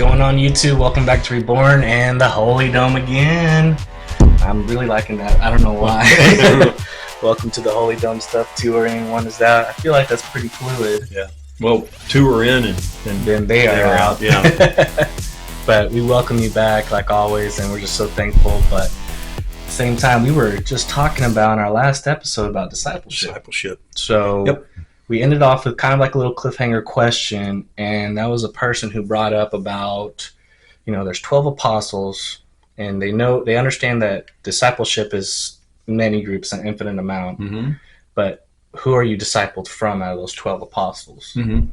going on, YouTube? Welcome back to Reborn and the Holy Dome again. I'm really liking that. I don't know why. Welcome to the Holy Dome stuff. Two or anyone is that? I feel like that's pretty fluid. Yeah. Well, two are in and then they are out. Yeah. But we welcome you back like always, and we're just so thankful. But at the same time, we were just talking about in our last episode about discipleship. So yep. We ended off with kind of like a little cliffhanger question, and that was a person who brought up about, there's 12 apostles, and they understand that discipleship is many groups, an infinite amount. Mm-hmm. But who are you discipled from out of those 12 apostles? Mm-hmm.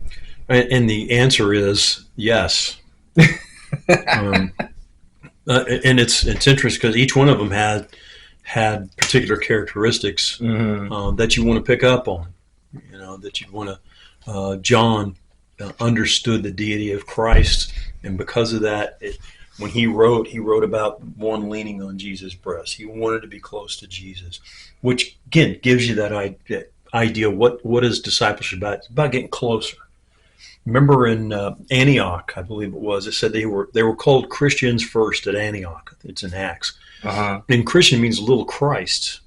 And the answer is yes. And it's interesting because each one of them had particular characteristics that you want to pick up on. That you want to. John understood the deity of Christ, and because of that, when he wrote about one leaning on Jesus' breast. He wanted to be close to Jesus, which again gives you that idea. What is discipleship about? It's about getting closer. Remember in Antioch, I believe it was. It said they were called Christians first at Antioch. It's in Acts, and Christian means little Christ,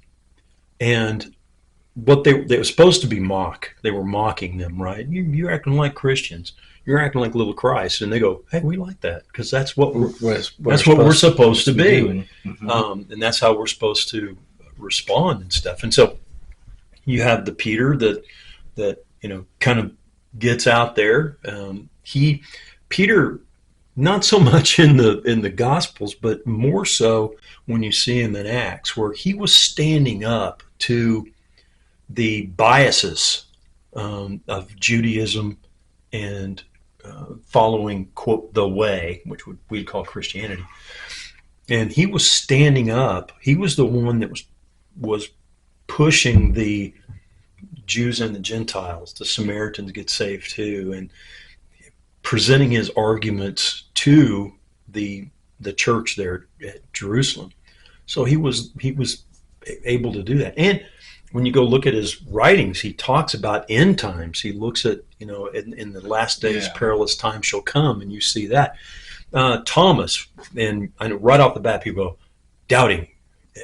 and what they were supposed to be mock. They were mocking them, right? You're acting like Christians. You're acting like little Christ, and they go, "Hey, we like that because that's what we're supposed to be, and that's how we're supposed to respond and stuff." And so you have the Peter that kind of gets out there. Peter, not so much in the Gospels, but more so when you see him in Acts, where he was standing up to the biases of Judaism and following, quote, the way, which we'd call Christianity. And he was standing up. He was the one that was pushing the Jews and the Gentiles, the Samaritans get saved too, and presenting his arguments to the church there at Jerusalem. So he was able to do that. And when you go look at his writings, he talks about end times. He looks at, in the last days, perilous times shall come, and you see that. Thomas, and I know right off the bat, people go, doubting.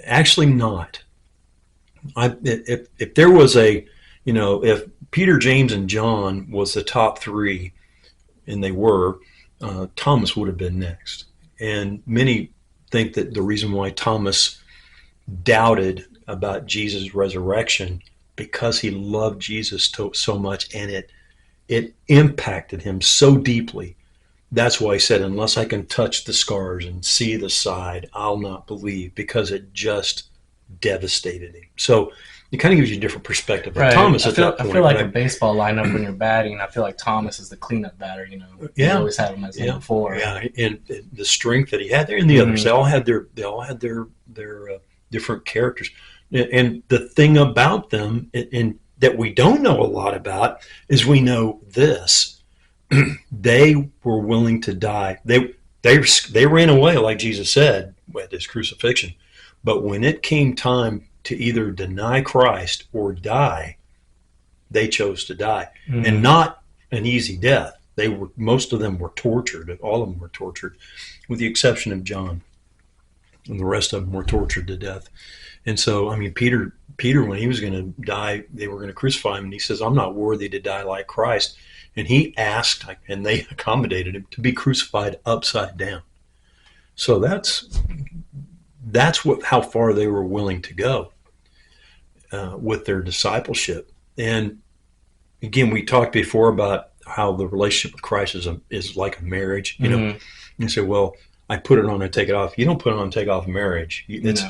Actually not. If there was if Peter, James, and John was the top three, and they were, Thomas would have been next. And many think that the reason why Thomas doubted about Jesus' resurrection because he loved Jesus so much, and it impacted him so deeply. That's why he said, unless I can touch the scars and see the side, I'll not believe, because it just devastated him. So it kind of gives you a different perspective. Right. Thomas I feel like a baseball lineup when you're batting, I feel like Thomas is the cleanup batter. You always have him as number 4. Yeah, and the strength that he had there, and the others, they all had their different characters. And the thing about them, and that we don't know a lot about, is we know this: they were willing to die. They ran away, like Jesus said at his crucifixion. But when it came time to either deny Christ or die, they chose to die, and not an easy death. Most of them were tortured. All of them were tortured, with the exception of John, and the rest of them were tortured to death. And so, Peter, when he was going to die, they were going to crucify him, and he says, "I'm not worthy to die like Christ." And he asked, and they accommodated him, to be crucified upside down. So that's how far they were willing to go with their discipleship. And again, we talked before about how the relationship with Christ is like a marriage. You say, well, I put it on and take it off. You don't put it on and take off marriage. It's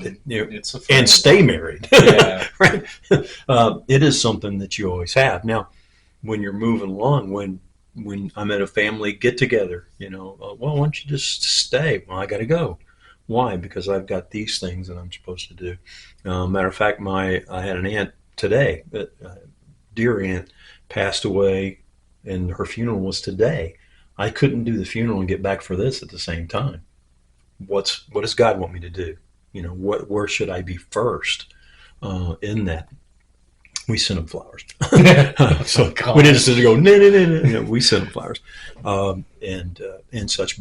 and stay married. Yeah. Right? It is something that you always have. Now, when you're moving along, when I'm at a family get together, well, why don't you just stay? Well, I got to go. Why? Because I've got these things that I'm supposed to do. Matter of fact, I had an aunt today, dear aunt, passed away, and her funeral was today. I couldn't do the funeral and get back for this at the same time. What does God want me to do? Where should I be first in that? We sent them flowers. So God. we didn't just go, no. We sent them flowers, and such.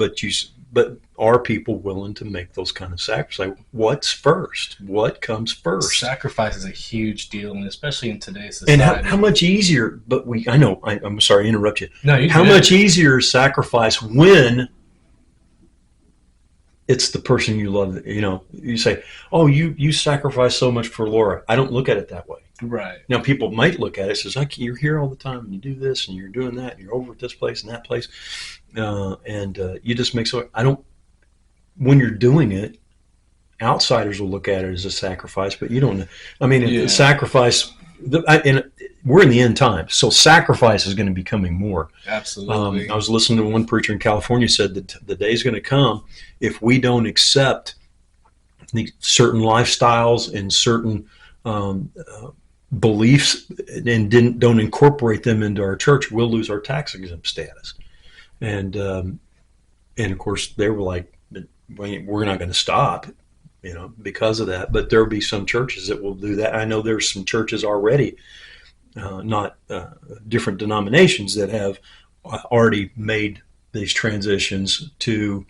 But are people willing to make those kind of sacrifices? Like, what's first? What comes first? Sacrifice is a huge deal, and especially in today's And society. how much easier? But I'm sorry to interrupt you. No, you How good. much easier is sacrifice when it's the person you love? You say, "Oh, you sacrifice so much for Laura." I don't look at it that way. Right. Now, people might look at it and says, "You're here all the time, and you do this, and you're doing that, and you're over at this place and that place, and you just make so." I don't. When you're doing it, outsiders will look at it as a sacrifice, but you don't. I mean, Yeah. sacrifice. And we're in the end times, so sacrifice is going to be coming more. Absolutely. I was listening to one preacher in California said that the day is going to come if we don't accept these certain lifestyles and certain beliefs and don't incorporate them into our church, we'll lose our tax exempt status. And of course they were like, we're not going to stop, because of that. But there'll be some churches that will do that. I know there's some churches already, not different denominations, that have already made these transitions to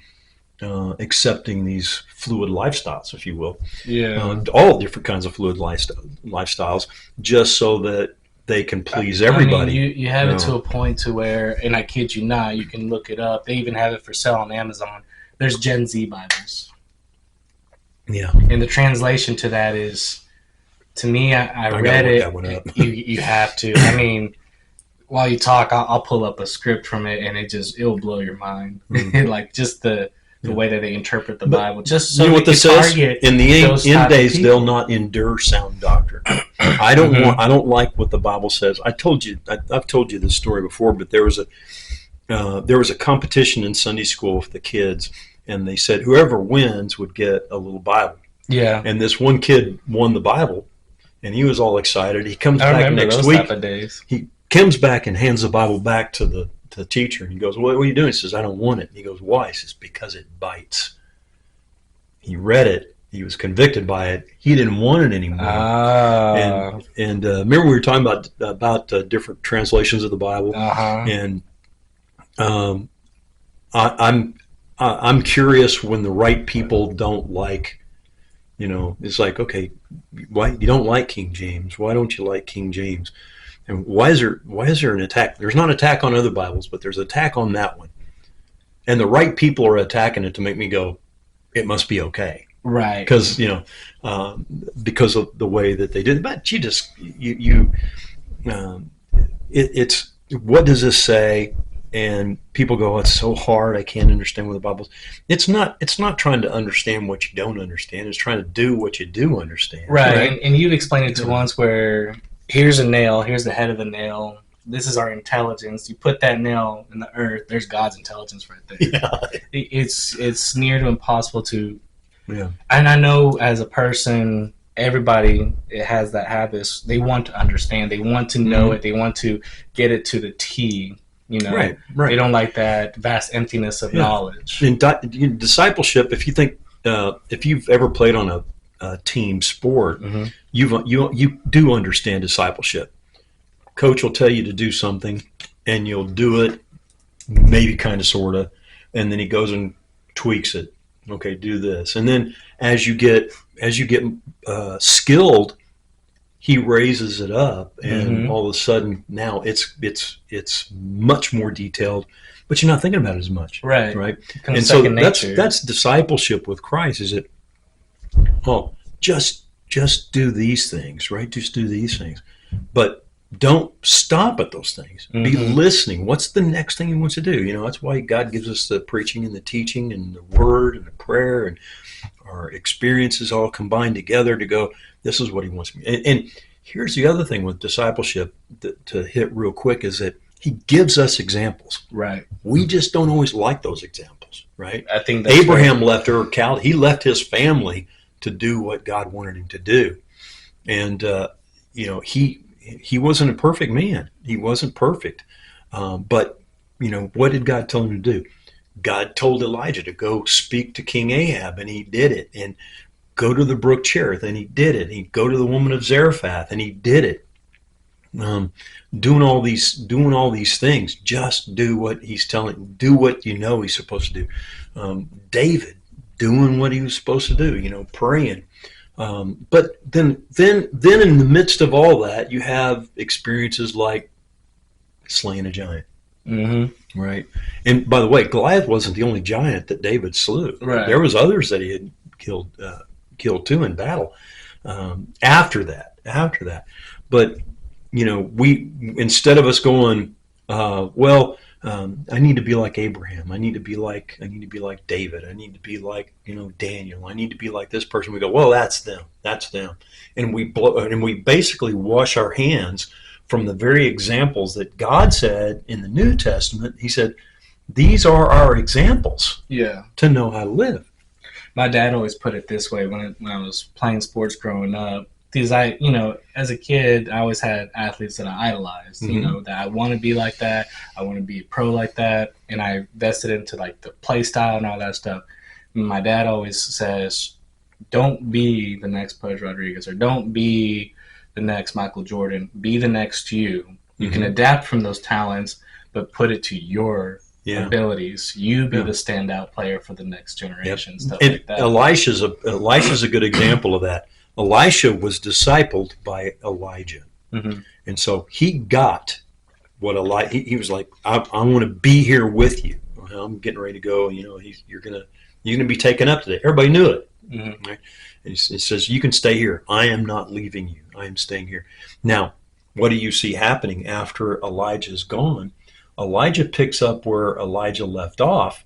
accepting these fluid lifestyles, if you will. Yeah. All different kinds of fluid lifestyles, just so that they can please everybody. I mean, you have it to a point to where, and I kid you not, you can look it up. They even have it for sale on Amazon. There's Gen Z Bibles. Yeah. And the translation to that is, to me, I read it. That one up. You have to. I mean, while you talk, I'll pull up a script from it, and it'll blow your mind. Mm-hmm. Like just the way that they interpret the Bible. Just so you know what this says? In the end days, they'll not endure sound doctrine. I don't like what the Bible says. I've told you this story before, but there was a competition in Sunday school with the kids, and they said whoever wins would get a little Bible. Yeah. And this one kid won the Bible, and he was all excited. He comes back next those week. Type of days. He comes back and hands the Bible back to the teacher, and he goes, what are you doing? He says, I don't want it. And he goes, why? He says, because it bites. He read it. He was convicted by it. He didn't want it anymore. And remember we were talking about different translations of the Bible. And I'm curious when the right people don't like, it's like, okay, why you don't like King James? Why don't you like King James? And why is there an attack? There's not an attack on other Bibles, but there's an attack on that one. And the right people are attacking it to make me go, it must be okay. Right. Because, because of the way that they did it. But it's, what does this say? And people go, it's so hard, I can't understand what the Bible is. It's not trying to understand what you don't understand. It's trying to do what you do understand. Right. And you've explained it to once where here's a nail, here's the head of the nail. This is our intelligence. You put that nail in the earth, there's God's intelligence right there. Yeah. It's near to impossible to. Yeah. And I know as a person, everybody has that habit. They want to understand. They want to know it. They want to get it to the T. Right. They don't like that vast emptiness of knowledge. In discipleship, if you think, if you've ever played on a team sport, you do understand discipleship. Coach will tell you to do something, and you'll do it, maybe kind of, sort of, and then he goes and tweaks it. Okay, do this, and then as you get skilled, he raises it up, and all of a sudden now it's much more detailed, but you're not thinking about it as much, right? And so that's discipleship with Christ. Is it? Oh, just do these things, right? Just do these things, but don't stop at those things. Be listening. What's the next thing he wants to do? That's why God gives us the preaching and the teaching and the word and the prayer and our experiences all combined together to go, this is what he wants me. And here's the other thing with discipleship to hit real quick is that he gives us examples. Right. We just don't always like those examples, right? I think that's Abraham left he left his family to do what God wanted him to do. And, he wasn't a perfect man. He wasn't perfect. But, what did God tell him to do? God told Elijah to go speak to King Ahab, and he did it. And go to the brook Cherith, and he did it. He'd go to the woman of Zarephath, and he did it. doing all these things. Just do what he's telling. Do what you know he's supposed to do. David doing what he was supposed to do. Praying. But then in the midst of all that, you have experiences like slaying a giant. Mm-hmm. Right. And by the way, Goliath wasn't the only giant that David slew. Right. There was others that he had killed too in battle. After that, but we, instead of us going, I need to be like Abraham. I need to be like David. I need to be like Daniel. I need to be like this person. We go, well, that's them, and we basically wash our hands from the very examples that God said in the New Testament. He said, these are our examples. Yeah. To know how to live. My dad always put it this way when I was playing sports growing up. Because as a kid, I always had athletes that I idolized. Mm-hmm. That I want to be like that. I want to be a pro like that, and I vested into like the play style and all that stuff. And my dad always says, "Don't be the next Pudge Rodriguez, or don't be the next Michael Jordan. Be the next you. You can adapt from those talents, but put it to your abilities. You be the standout player for the next generation." Stuff and like that. Elisha's a good example of that. Elisha was discipled by Elijah, and so he got what he was like. I want to be here with you. I'm getting ready to go. You're gonna be taken up today. Everybody knew it. Right? And it says, you can stay here. I am not leaving you. I am staying here. Now, what do you see happening after Elijah's gone? Elijah picks up where Elijah left off,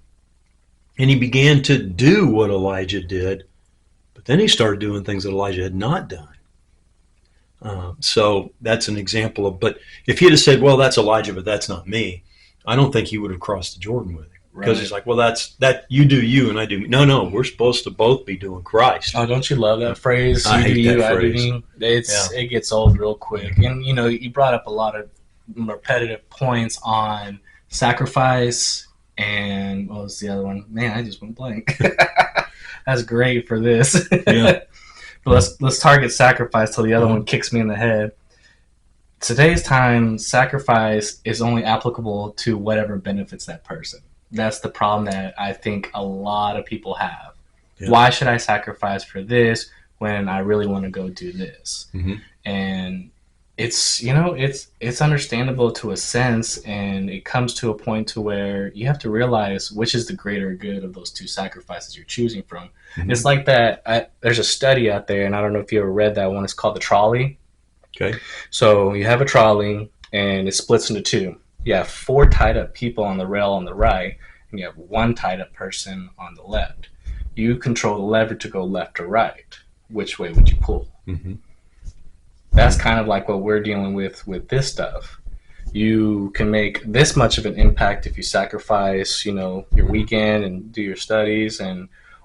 and he began to do what Elijah did, but then he started doing things that Elijah had not done. So that's an example of, but if he had said, well, that's Elijah, but that's not me, I don't think he would have crossed the Jordan with him. Because he's like, well, that you do you and I do me. No, we're supposed to both be doing Christ. Oh, don't you love that phrase? I hate that phrase. I do me. It gets old real quick. And you brought up a lot of repetitive points on sacrifice and what was the other one? Man, I just went blank. That's great for this. Yeah. But let's target sacrifice till the other one kicks me in the head. Today's time, sacrifice is only applicable to whatever benefits that person. That's the problem that I think a lot of people have. Yeah. Why should I sacrifice for this when I really want to go do this? And it's understandable to a sense, and it comes to a point to where you have to realize which is the greater good of those two sacrifices you're choosing from. It's like that. There's a study out there, and I don't know if you ever read that one. It's called the trolley. Okay. So you have a trolley, and it splits into two. You have 4 tied up people on the rail on the right, and you have 1 tied up person on the left. You control the lever to go left or right. Which way would you pull? That's kind of like what we're dealing with this stuff. You can make this much of an impact if you sacrifice, your weekend and do your studies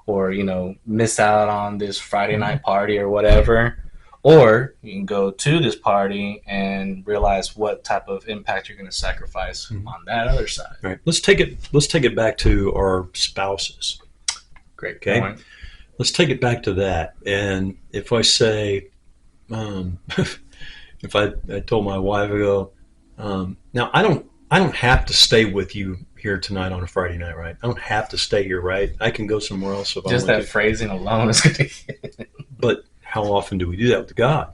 or miss out on this Friday night party or whatever. Or you can go to this party and realize what type of impact you're going to sacrifice on that other side. Right. Let's take it back to our spouses. Great point. Let's take it back to that. And if I say, if I told my wife, I go, now I don't have to stay with you here tonight on a Friday night, right? I don't have to stay here, right? I can go somewhere else if I want to. Just that phrasing alone is going to. But how often do we do that with God?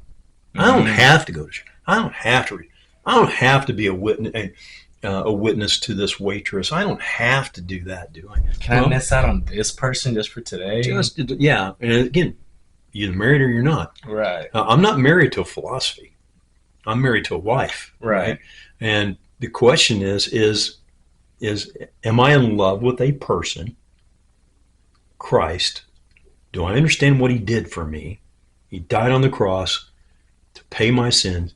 I don't have to go to church. I don't have to read. I don't have to be a witness to this waitress. I don't have to do that, do I? Can I miss out on this person just for today? Yeah. And again, you're married or you're not. Right. I'm not married to a philosophy. I'm married to a wife. Right. And the question is am I in love with a person, Christ? Do I understand what he did for me? He died on the cross to pay my sins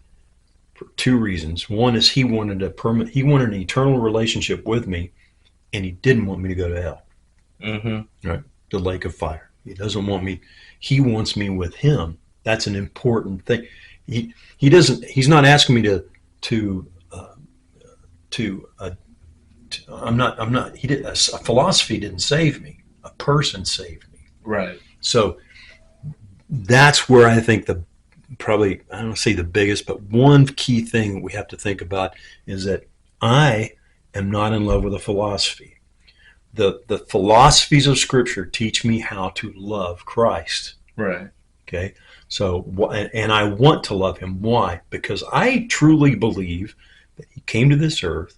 for 2 reasons. One is he wanted an eternal relationship with me, and he didn't want me to go to hell. Right? The lake of fire. He doesn't want me. He wants me with him. That's an important thing. He's not asking me a philosophy didn't save me. A person saved me. Right. So that's where I think probably, I don't say the biggest, but one key thing we have to think about is that I am not in love with a philosophy. The philosophies of Scripture teach me how to love Christ. Right. Okay, so and I want to love Him. Why? Because I truly believe that He came to this earth